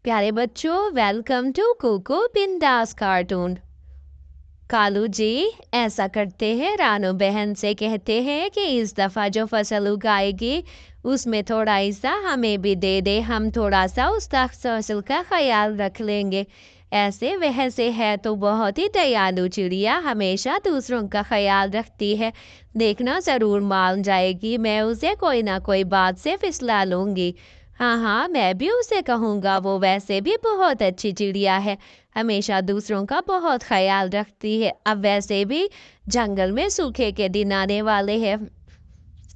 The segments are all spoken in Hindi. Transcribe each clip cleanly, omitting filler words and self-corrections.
प्यारे बच्चों, वेलकम टू कोको बिंदास कार्टून। कालू जी ऐसा करते हैं, रानू बहन से कहते हैं कि इस दफ़ा जो फसल उगाएगी उसमें थोड़ा हिस्सा हमें भी दे दे, हम थोड़ा सा उस फसल का ख्याल रख लेंगे। ऐसे वैसे है तो बहुत ही दयालु चिड़िया, हमेशा दूसरों का ख्याल रखती है। देखना ज़रूर मान जाएगी, मैं उसे कोई ना कोई बात से फिसला लूंगी। हाँ हाँ, मैं भी उसे कहूँगा, वो वैसे भी बहुत अच्छी चिड़िया है, हमेशा दूसरों का बहुत ख्याल रखती है। अब वैसे भी जंगल में सूखे के दिन आने वाले हैं।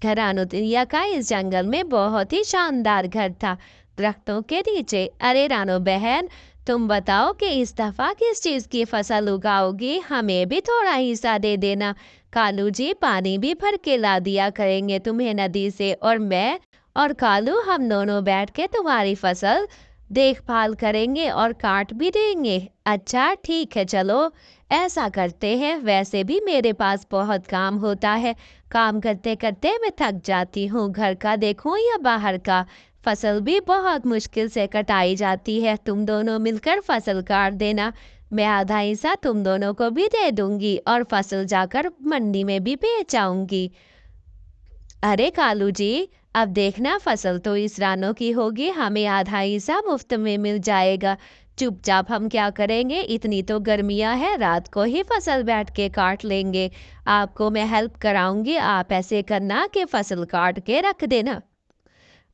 रानोतिया का इस जंगल में बहुत ही शानदार घर था, दरख्तों के नीचे। अरे रानो बहन, तुम बताओ कि इस दफा किस चीज की फसल उगाओगी, हमें भी थोड़ा हिस्सा दे देना। कालू जी पानी भी भर के ला दिया करेंगे तुम्हें नदी से, और मैं और कालू हम दोनों बैठ के तुम्हारी फसल देखभाल करेंगे और काट भी देंगे। अच्छा ठीक है, चलो ऐसा करते हैं। वैसे भी मेरे पास बहुत काम होता है, काम करते करते मैं थक जाती हूँ। घर का देखूं या बाहर का, फसल भी बहुत मुश्किल से कटाई जाती है। तुम दोनों मिलकर फसल काट देना, मैं आधा हिस्सा तुम दोनों को भी दे दूंगी और फसल जाकर मंडी में भी बेच आऊंगी। अरे कालू जी, अब देखना फसल तो इस रानो की होगी, हमें आधा हिस्सा मुफ्त में मिल जाएगा। चुपचाप हम क्या करेंगे, इतनी तो गर्मियां है, रात को ही फसल बैठ के काट लेंगे। आपको मैं हेल्प कराऊंगी, आप ऐसे करना कि फसल काट के रख देना।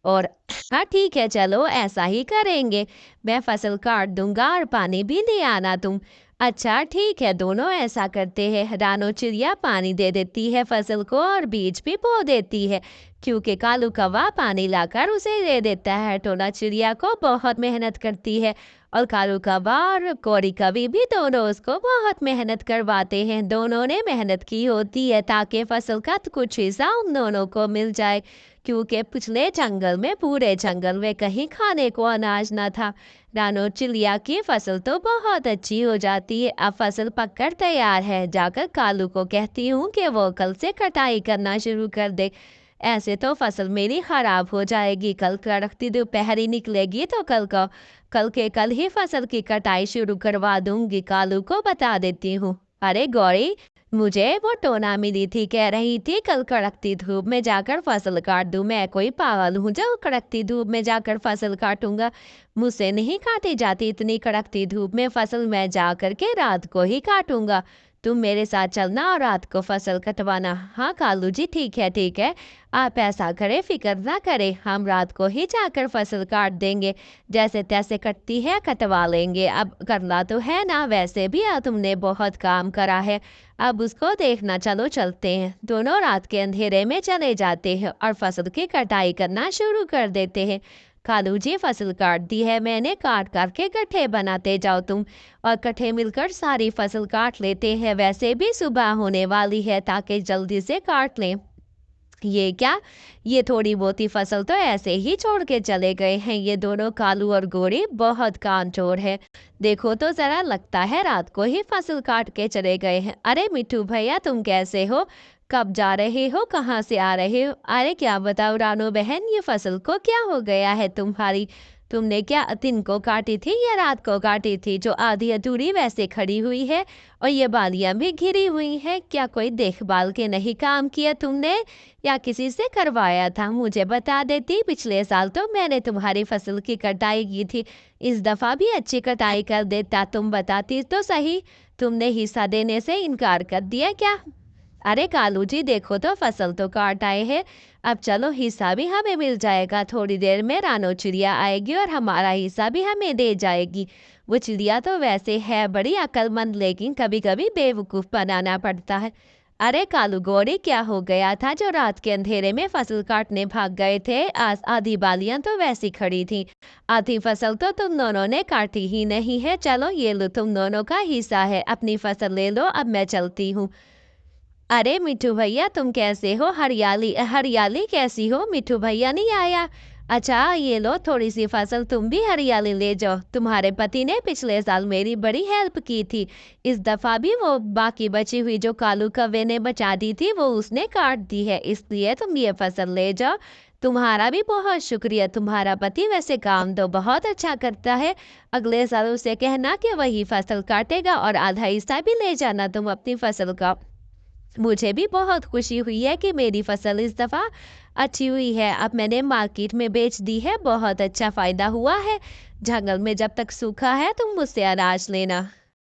और हाँ ठीक है, चलो ऐसा ही करेंगे, मैं फसल काट दूंगा और पानी भी ले आना तुम। अच्छा ठीक है, दोनों ऐसा करते हैं। रानो चिड़िया पानी दे देती है फसल को और बीज भी बो देती है, क्योंकि कालू कौवा पानी लाकर उसे दे देता है। टोना चिड़िया को बहुत मेहनत करती है और कालू कौवा और कोरी कवि भी दोनों उसको बहुत मेहनत करवाते हैं। दोनों ने मेहनत की होती है ताकि फसल का कुछ हिस्सा उन दोनों को मिल जाए, क्योंकि पिछले जंगल में, पूरे जंगल में कहीं खाने को अनाज न था। रानो चिड़िया की फसल तो बहुत अच्छी हो जाती है। अब फसल पककर तैयार है, जाकर कालू को कहती हूँ कि वो कल से कटाई करना शुरू कर दे। ऐसे तो फसल मेरी खराब हो जाएगी, कल कड़कती दोपहरी निकलेगी तो कल के कल ही फसल की कटाई शुरू करवा दूंगी, कालू को बता देती हूँ। अरे गौरी, मुझे वो टोना मिली थी, कह रही थी कल कड़कती धूप में जाकर फसल काट दूं। मैं कोई पागल हूँ जो कड़कती धूप में जाकर फसल काटूंगा? मुझसे नहीं काटी जाती इतनी कड़कती धूप में फसल, मैं जा करके रात को ही काटूंगा। तुम मेरे साथ चलना और रात को फसल कटवाना। हाँ कालू जी, ठीक है ठीक है, आप ऐसा करें, फिक्र ना करें, हम रात को ही जाकर फसल काट देंगे, जैसे तैसे कटती है कटवा लेंगे। अब करना तो है ना, वैसे भी तुमने बहुत काम करा है, अब उसको देखना। चलो चलते हैं। दोनों रात के अंधेरे में चले जाते हैं और फसल की कटाई करना शुरू कर देते हैं। कालू जी फसल काट दी है मैंने, काट काट के गड्ढे बनाते जाओ तुम, और कट्ठे मिलकर सारी फसल काट लेते हैं। वैसे भी सुबह होने वाली है, ताकि जल्दी से काट लें। ये क्या, ये थोड़ी बहुत ही फसल तो ऐसे ही छोड़ के चले गए हैं। ये दोनों कालू और गोरी बहुत कामचोर है, देखो तो जरा, लगता है रात को ही फसल काट के चले गए हैं। अरे मिट्टू भैया, तुम कैसे हो, कब जा रहे हो, कहाँ से आ रहे हो? अरे क्या बताओ रानो बहन, ये फसल को क्या हो गया है तुम्हारी? तुमने क्या दिन को काटी थी या रात को काटी थी, जो आधी अधूरी वैसे खड़ी हुई है, और ये बालियां भी घिरी हुई हैं? क्या कोई देखभाल के नहीं काम किया तुमने, या किसी से करवाया था? मुझे बता देती, पिछले साल तो मैंने तुम्हारी फसल की कटाई की थी, इस दफा भी अच्छी कटाई कर देता। तुम बताती तो सही, तुमने हिस्सा देने से इनकार कर दिया क्या? अरे कालू जी, देखो तो फसल तो काट आए हैं, अब चलो हिस्सा भी हमें मिल जाएगा। थोड़ी देर में रानो चिड़िया आएगी और हमारा हिस्सा भी हमें दे जाएगी। वो चिड़िया तो वैसे है बड़ी अक्लमंद, लेकिन कभी कभी बेवकूफ़ बनाना पड़ता है। अरे कालू गौरी, क्या हो गया था जो रात के अंधेरे में फसल काटने भाग गए थे? आज आधी बालियां तो वैसी खड़ी थी, आधी फसल तो तुम दोनों ने काटी ही नहीं है। चलो ये लो, तुम दोनों का हिस्सा है, अपनी फसल ले लो, अब मैं चलती हूँ। अरे मिठू भैया, तुम कैसे हो? हरियाली हरियाली कैसी हो? मिठू भैया नहीं आया? अच्छा ये लो थोड़ी सी फसल, तुम भी हरियाली ले जाओ, तुम्हारे पति ने पिछले साल मेरी बड़ी हेल्प की थी, इस दफा भी वो बाकी बची हुई जो कालू कव्वे ने बचा दी थी वो उसने काट दी है, इसलिए तुम ये फसल ले जाओ, तुम्हारा भी बहुत शुक्रिया। तुम्हारा पति वैसे काम तो बहुत अच्छा करता है। अगले साल उसे कहना कि वही फसल काटेगा और आधा हिस्सा भी ले जाना तुम अपनी फसल का। मुझे भी बहुत खुशी हुई है कि मेरी फसल इस दफ़ा अच्छी हुई है। अब मैंने मार्केट में बेच दी है, बहुत अच्छा फ़ायदा हुआ है। जंगल में जब तक सूखा है तुम मुझसे अनाज लेना।